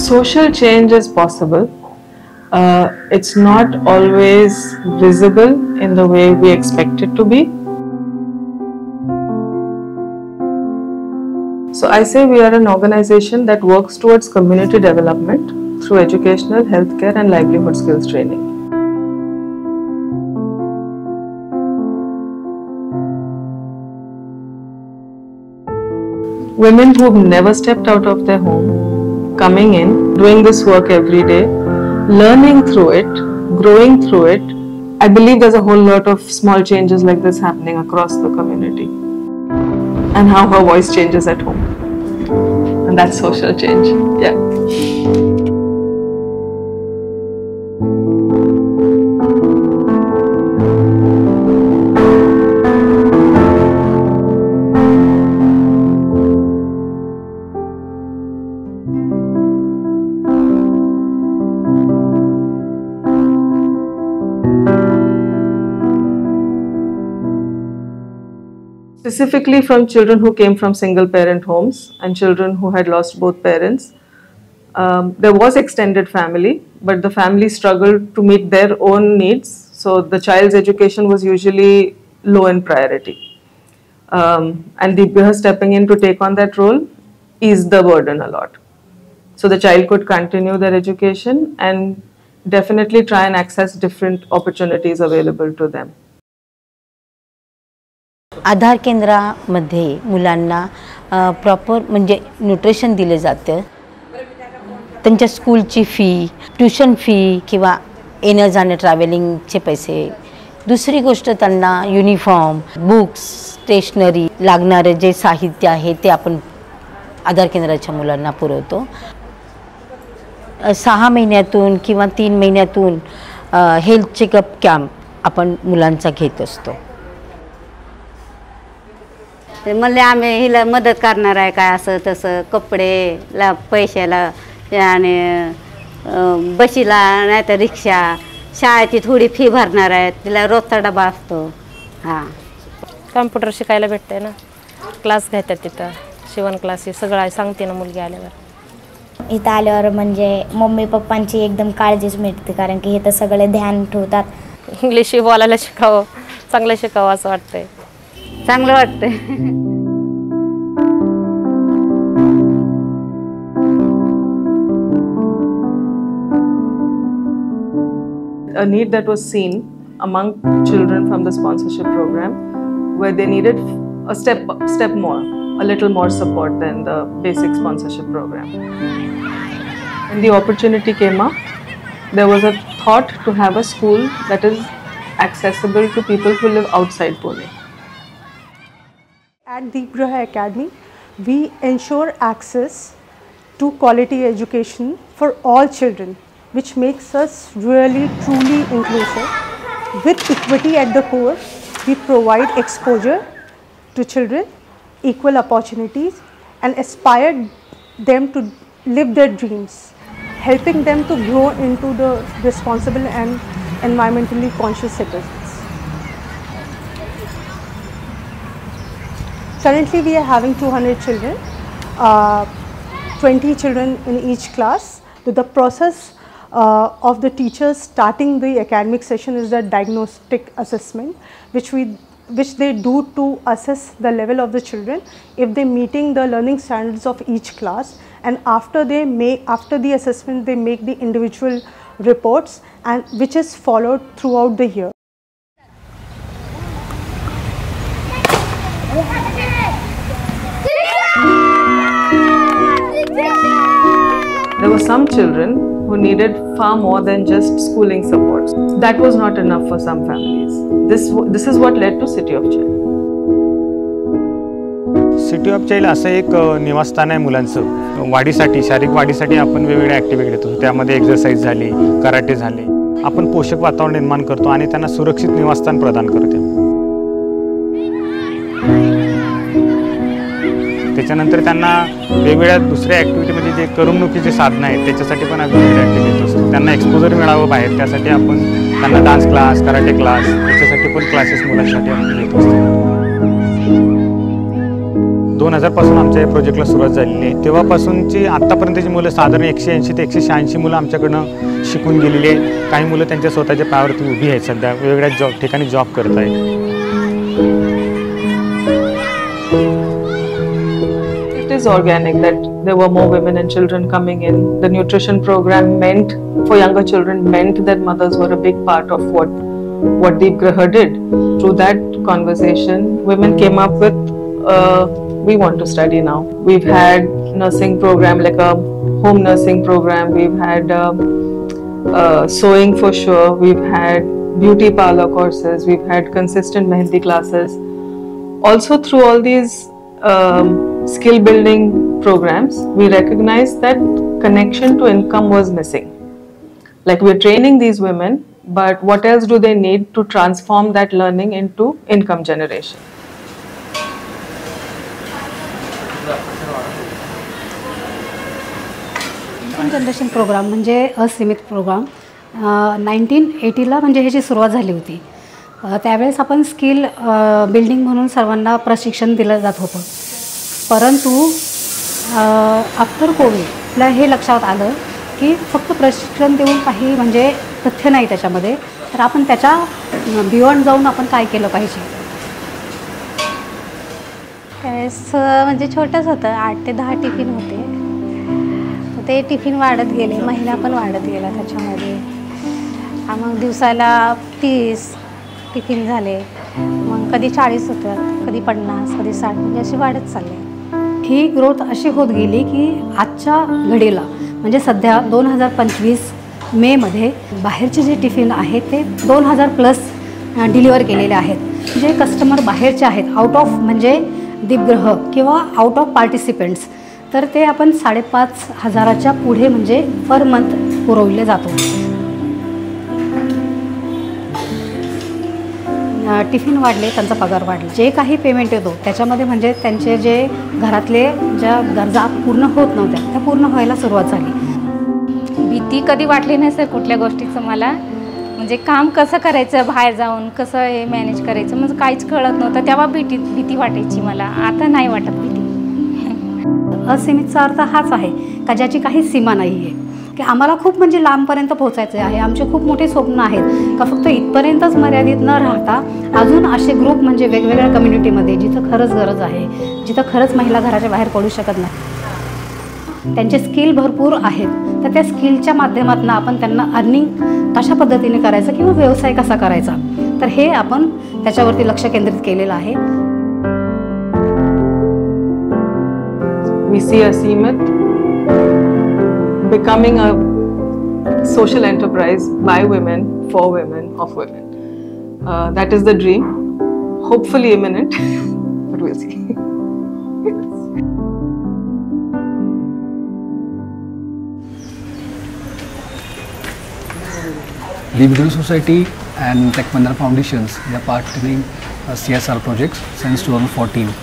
Social change is possible. It's not always visible in the way we expect it to be. So I say we are an organization that works towards community development through educational, healthcare and livelihood skills training. Women who've never stepped out of their home, coming in, doing this work every day, learning through it, growing through it. I believe there's a whole lot of small changes like this happening across the community. And how her voice changes at home. And that's social change. Yeah. Specifically from children who came from single parent homes and children who had lost both parents. There was extended family, but the family struggled to meet their own needs. So the child's education was usually low in priority. And Deepika stepping in to take on that role eased the burden a lot. So the child could continue their education and definitely try and access different opportunities available to them. आधार केंद्रामध्ये मुलांना proper म्हणजे nutrition दिले जाते. त्यांच्या स्कूलची फी, tuition fee किंवा येणं जाणं ट्रॅव्हलिंगचे पैसे. दुसरी गोष्ट त्यांना युनिफॉर्म, बुक्स, स्टेशनरी लागणारे जे साहित्य आहे ते आपण आधार केंद्राच्या मुलांना पुरवतो. 6 महिन्यातून किंवा 3 महिन्यातून हेल्थ चेकअप कॅम्प आपण मुलांचा घेत असतो. म्हणजे आम्ही हिला मदत करणार आहे काय असं तसं कपडेला पैशाला आणि बशीला नाही तर रिक्षा शाळेची थोडी फी भरणार आहे तिला रोजचा डबा असतो. हां कॉम्प्युटर शिकायला भेटते ना क्लास घेतात तिथं शिवण क्लास सगळं सांगते ना मुलगी आल्यावर. इथं आल्यावर म्हणजे मम्मी पप्पांची एकदम काळजीच मिळते कारण की हे तर सगळे ध्यान ठेवतात. इंग्लिश बोलायला शिकावं चांगलं शिकावं असं वाटतंय. चांगलं वाटतंय. A need that was seen among children from the sponsorship program where they needed a step more, a little more support than the basic sponsorship program. When the opportunity came up, there was a thought to have a school that is accessible to people who live outside Pune. At Deepgraha Academy, we ensure access to quality education for all children, which makes us really truly inclusive. With equity at the core, we provide exposure to children, equal opportunities, and aspire them to live their dreams, helping them to grow into the responsible and environmentally conscious citizens. Currently, we are having 200 children, 20 children in each class. The process of the teachers starting the academic session is the diagnostic assessment, which they do to assess the level of the children if they meeting the learning standards of each class. And after the assessment, they make the individual reports, and which is followed throughout the year. There were some children who needed far more than just schooling supports. That was not enough for some families. This is what led to City of Child. City of child असं एक निवासस्थान आहे मुलांचं वाढीसाठी शारीरिक वाढीसाठी आपण वेगवेगळ्या ॲक्टिव्हिटी घेतो. त्यामध्ये एक्सरसाइज झाली, कराटे झाले. आपण पोषक वातावरण निर्माण करतो आणि त्यांना सुरक्षित निवासस्थान प्रदान करतो. त्याच्यानंतर त्यांना वेगवेगळ्या दुसऱ्या ॲक्टिव्हिटी म्हणजे जे करमणुकीचे साधनं आहेत त्याच्यासाठी पण आम्ही वेगवेगळ्या ॲक्टिव्हिटी घेत असतो. त्यांना एक्सपोजर मिळावं बाहेर त्यासाठी आपण त्यांना डान्स क्लास, कराटे क्लास त्याच्यासाठी पण क्लासेस मुलांसाठी आपण घेत असतो. 2000 पासून आमच्या या प्रोजेक्टला सुरुवात झालेली आहे. तेव्हापासूनची आत्तापर्यंतची मुलं साधारण 180 ते 186 मुलं आमच्याकडनं शिकून गेलेली आहे. काही मुलं त्यांच्या स्वतःच्या पायावरती उभी आहेत, सध्या वेगवेगळ्या ठिकाणी जॉब करत आहेत. It is organic that there were more women and children coming in. The nutrition program meant for younger children meant that mothers were a big part of what Deep Graha did. Through that conversation, women came up with we want to study now. We've had nursing program like a home nursing program. We've had sewing for sure. We've had beauty parlor courses. We've had consistent mehendi classes. Also through all these skill building programs, we recognized that connection to income was missing. Like we're training these women, but what else do they need to transform that learning into income generation? Generation programme म्हणजे असीमित programme 1980ला म्हणजे ह्याची सुरुवात झाली होती. त्यावेळेस आपण skill building म्हणून सर्वांना प्रशिक्षण दिलं जात होतं. परंतु आफ्टर कोविडला हे लक्षात आलं की फक्त प्रशिक्षण देऊन काही म्हणजे तथ्य नाही त्याच्यामध्ये, तर आपण त्याच्या बियॉन्ड जाऊन आपण काय केलं पाहिजे. त्यावेळेस म्हणजे छोटंच होतं, 8 ते 10 टिफिन होते. ते टिफिन वाढत गेले, महिना पण वाढत गेला त्याच्यामध्ये. मग दिवसाला 30 टिफिन झाले, मग कधी 40 होतात, कधी 50, कधी 60, म्हणजे अशी वाढत चालले. ही ग्रोथ अशी होत गेली की आजच्या घडीला म्हणजे सध्या 2025 मेमध्ये बाहेरचे जे टिफिन आहेत ते 2000+ डिलिव्हर केलेले आहेत. जे कस्टमर बाहेरचे आहेत आउट ऑफ म्हणजे दीपग्रह किंवा आउट ऑफ पार्टिसिपेंट्स, तर ते आपण 5,500च्या पुढे म्हणजे पर मंथ पुरवले जातो. टिफिन वाढले, त्यांचा पगार वाढला, जे काही पेमेंट येतो त्याच्यामध्ये म्हणजे त्यांचे जे घरातले ज्या गरजा पूर्ण होत नव्हत्या त्या पूर्ण व्हायला सुरुवात झाली. भीती कधी वाटली नाही सर कुठल्या गोष्टीचं मला, म्हणजे काम कसं करायचं, बाहेर जाऊन कसं हे मॅनेज करायचं म्हणजे काहीच कळत नव्हतं. तेव्हा भीती वाटायची मला, आता नाही वाटत भीती. असीमितचा अर्थ हाच आहे का ज्याची काही सीमा नाही आहे, की आम्हाला खूप म्हणजे लांबपर्यंत पोहोचायचं आहे. आमचे खूप मोठे स्वप्न आहेत का फक्त इथपर्यंतच मर्यादित न राहता अजून असे ग्रुप म्हणजे वेगवेगळ्या कम्युनिटीमध्ये जिथं खरंच गरज आहे, जिथं खरंच महिला घराच्या बाहेर पडू शकत नाही, त्यांचे स्किल भरपूर आहेत, तर त्या स्किलच्या माध्यमातून आपण त्यांना अर्निंग कशा पद्धतीने करायचं किंवा व्यवसाय कसा करायचा, तर हे आपण त्याच्यावरती लक्ष केंद्रित केलेलं आहे. We see Aseemit becoming a social enterprise by women, for women, of women. That is the dream, hopefully imminent, but we'll see. Deep Graha Society and Tech Mahindra Foundations, they are partnering CSR projects since 2014.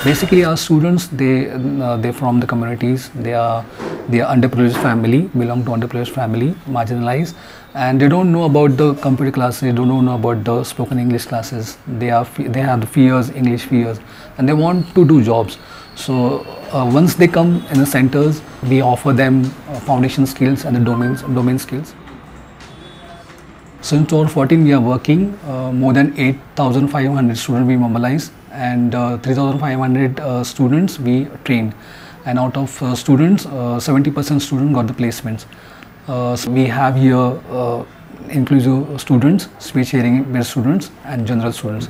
Basically, our students, they're from the communities. They are underprivileged family, belong to underprivileged family, marginalized, and they don't know about the computer classes. They don't know about the spoken English classes. They have the fears, English fears, and they want to do jobs. So once they come in the centers, we offer them foundation skills and the domain skills. Since 2014, we are working. More than 8,500 students we mobilized, and 3,500 students we trained, and out of students 70% students got the placements. So we have here inclusive students, speech hearing impaired students and general students.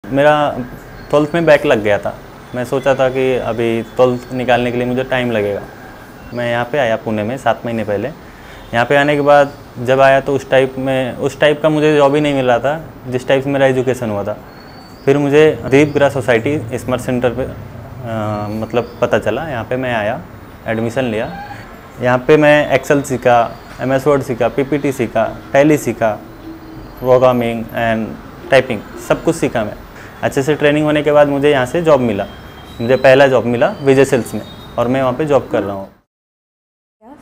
मेरा 12th में back लग गया था. मैं सोचा था कि अभी 12th निकालने के लिए मुझे टाइम लगेगा. मैं यहाँ पे आया पुणे में 7 महीने पहले. यहाँ पे आने के बाद जब आया तो उस टाइप का मुझे जॉब ही नहीं मिल रहा था जिस टाइप से मेरा एजुकेशन हुआ था. फिर मुझे दीप ग्रह सोसाइटी स्मार्ट सेंटर पे मतलब पता चला. यहाँ पे मैं आया, एडमिशन लिया. यहाँ पे मैं एक्सेल सीखा, MS वर्ड सीखा, PPT सीखा, टैली सीखा, प्रोग्रामिंग एंड टाइपिंग सब कुछ सीखा मैं. अच्छे से ट्रेनिंग होने के बाद मुझे यहाँ से जॉब मिला. मुझे पहला जॉब मिला विजय सेल्स में और मैं वहाँ पे जॉब कर रहा हूँ.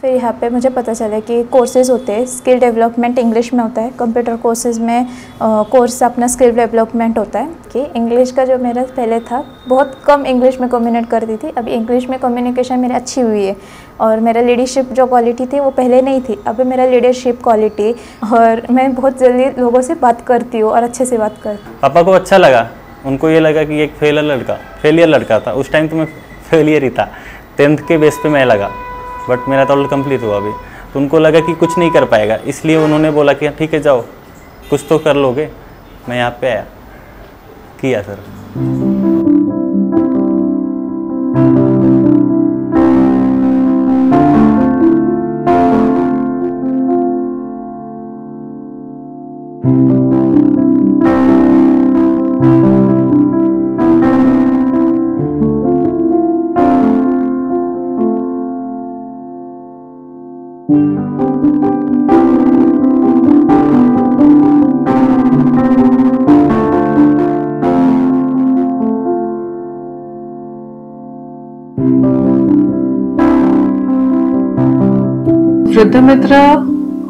फिर यहाँ पे मुझे पता चला कि कोर्सेज़ होते हैं, स्किल डेवलपमेंट इंग्लिश में होता है, कंप्यूटर कोर्सेज़ में कोर्स अपना स्किल डेवलपमेंट होता है। कि इंग्लिश का जो मेरा पहले था, बहुत कम इंग्लिश में कम्युनिकेट करती थी, अभी इंग्लिश में कम्युनिकेशन मेरी अच्छी हुई है। और मेरा लीडरशिप जो क्वालिटी थी वो पहले नहीं थी, अभी मेरा लीडरशिप क्वालिटी, और मैं बहुत जल्दी लोगों से बात करती हूँ और अच्छे से बात करती हूँ। पापा को अच्छा लगा, उनको ये लगा कि एक फेलियर लड़का था। उस टाइम तो मैं फेलियर ही था, 10th के बेस पे मैं लगा, बट मेरा तो कंप्लीट हुआ अभी। तो उनको लगा कि कुछ नहीं कर पाएगा, इसलिए उन्होंने बोला कि ठीक है जाओ, कुछ तो कर लोगे। मैं यहाँ पे आया, किया sir. Vridhamitra,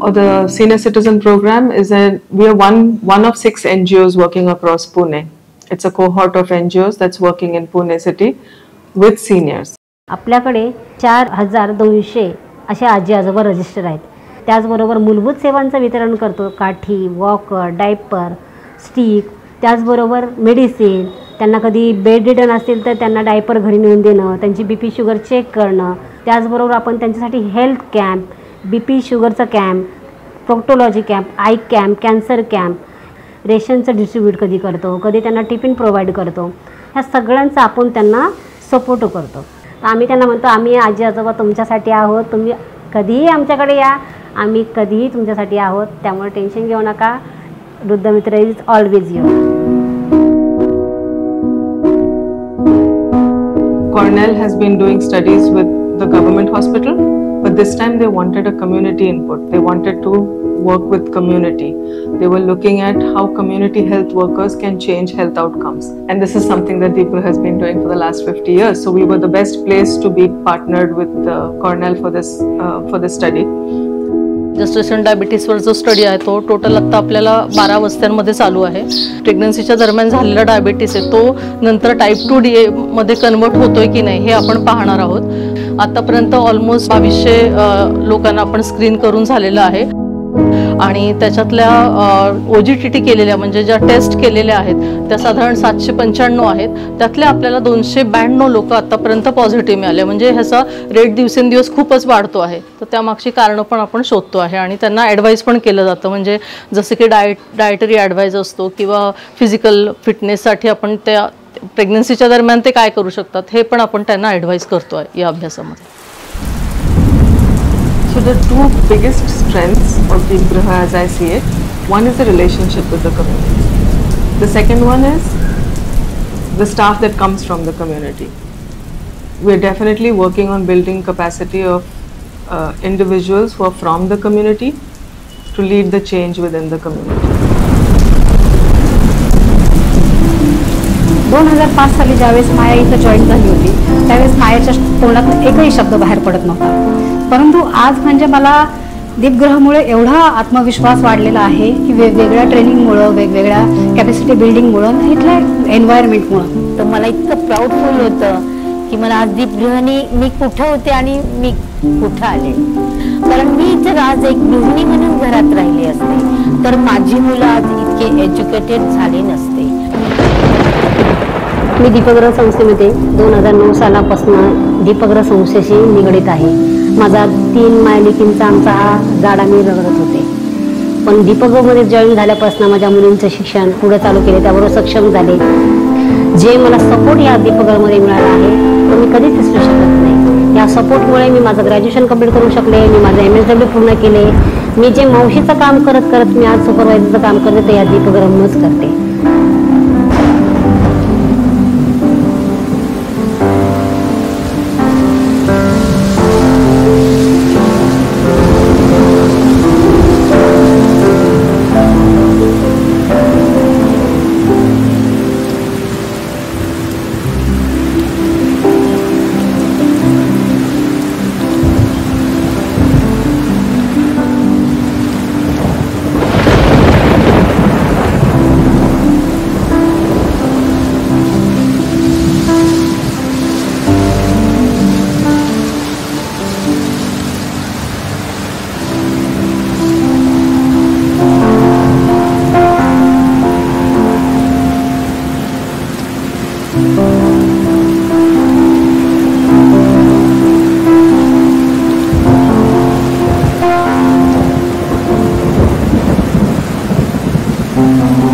or the Senior Citizen Program, we are one of 6 NGOs working across Pune. It's a cohort of NGOs that's working in Pune city with seniors. आपल्याकडे 4200 असे आजी आजोबा रजिस्टर आहेत. त्याचबरोबर मूलभूत सेवांचं वितरण करतो, काठी, वॉकर, डायपर, स्टिक, त्याचबरोबर मेडिसिन. त्यांना कधी बेड रिडन असतील तर त्यांना डायपर घरी नेऊन देणं, त्यांची BP शुगर चेक करणं. त्याचबरोबर आपण त्यांच्यासाठी हेल्थ कॅम्प, BP शुगरचा camp, proctology camp, eye camp, cancer camp, रेशनचं डिस्ट्रीब्यूट कधी करतो, कधी त्यांना टिफिन प्रोव्हाइड करतो. ह्या सगळ्यांचा आपण त्यांना सपोर्ट करतो. तर आम्ही त्यांना म्हणतो, आम्ही आजी आजोबा तुमच्यासाठी आहोत, तुम्ही कधीही आमच्याकडे या, आम्ही कधीही तुमच्यासाठी आहोत. त्यामुळे टेन्शन घेऊ नका. Vriddhamitra is always you. Cornell has been doing studies with the government hospital, but this time they wanted a community input. They wanted to work with community. They were looking at how community health workers can change health outcomes. And this is something that Deepa has been doing for the last 50 years. So we were the best place to be partnered with Cornell for this study. Gestation डायबिटीसवर जो study आहे तो total आत्ता आपल्याला 12 वस्त्यांमध्ये चालू आहे. प्रेग्नन्सीच्या दरम्यान झालेला डायबिटीस आहे तो नंतर टाईप 2 मध्ये कन्वर्ट होतोय की नाही हे आपण पाहणार आहोत. आतापर्यंत ऑलमोस्ट 2200 लोकांना आपण स्क्रीन करून झालेलं आहे आणि त्याच्यातल्या OGTT केलेल्या म्हणजे ज्या टेस्ट केलेल्या आहेत त्या साधारण 795 आहेत. त्यातल्या आपल्याला 292 लोक आतापर्यंत पॉझिटिव्ह मिळाले. म्हणजे ह्याचा रेट दिवसेंदिवस खूपच वाढतो आहे. तर त्यामागची कारणं पण आपण शोधतो आहे आणि त्यांना ॲडवाईस पण केलं जातं. म्हणजे जसं की डायटरी ॲडवाईस असतो किंवा फिजिकल फिटनेससाठी आपण त्या प्रेग्नन्सीच्या दरम्यान ते काय करू शकतात हे पण आपण त्यांना ॲडवाईस करतो आहे या अभ्यासामध्ये. So the two biggest strengths of Deep Griha as I see it, one is the relationship with the community. The second one is the staff that comes from the community. We're definitely working on building capacity of individuals who are from the community to lead the change within the community. 2005 साली ज्यावेळेस माया इथं join झाली होती त्यावेळेस मायाच्या तोंडातून एकही शब्द बाहेर पडत नव्हता. परंतु आज म्हणजे मला दीपगृहामुळे एवढा आत्मविश्वास वाढलेला आहे की वेगवेगळ्या ट्रेनिंगमुळं, वेगवेगळ्या कॅपॅसिटी बिल्डिंगमुळं, इथल्या एन्व्हायरमेंटमुळं. तर मला इतकं प्राऊड फील होतं की मला आज दीपगृहाने मी कुठं होते आणि मी कुठं आले. कारण मी जर आज एक गृहिणी म्हणून घरात राहिली असते तर माझी मुलं आज इतके एज्युकेटेड झाली नसते. मी दीपगृह संस्थेमध्ये 2009 सालापासून दीपगृह संस्थेशी निगडीत आहे. माझा 3 मायलिकींचा आमचा हा जाडा मी रगडत होते. पण दीपगृहमध्ये जॉईन झाल्यापासून माझ्या मुलींचं शिक्षण पुढे चालू केले, त्याबरोबर सक्षम झाले. जे मला सपोर्ट या दीपगृहामध्ये मिळाला आहे तो मी कधीच विसरू शकत नाही. या सपोर्टमुळे मी माझं ग्रॅज्युएशन कंप्लीट करू शकले, मी माझं MSW पूर्ण केले. मी जे मावशीचं काम करत करत मी आज सुपरवायझरचं काम करते ते या दीपगृहामुळेच करते. है।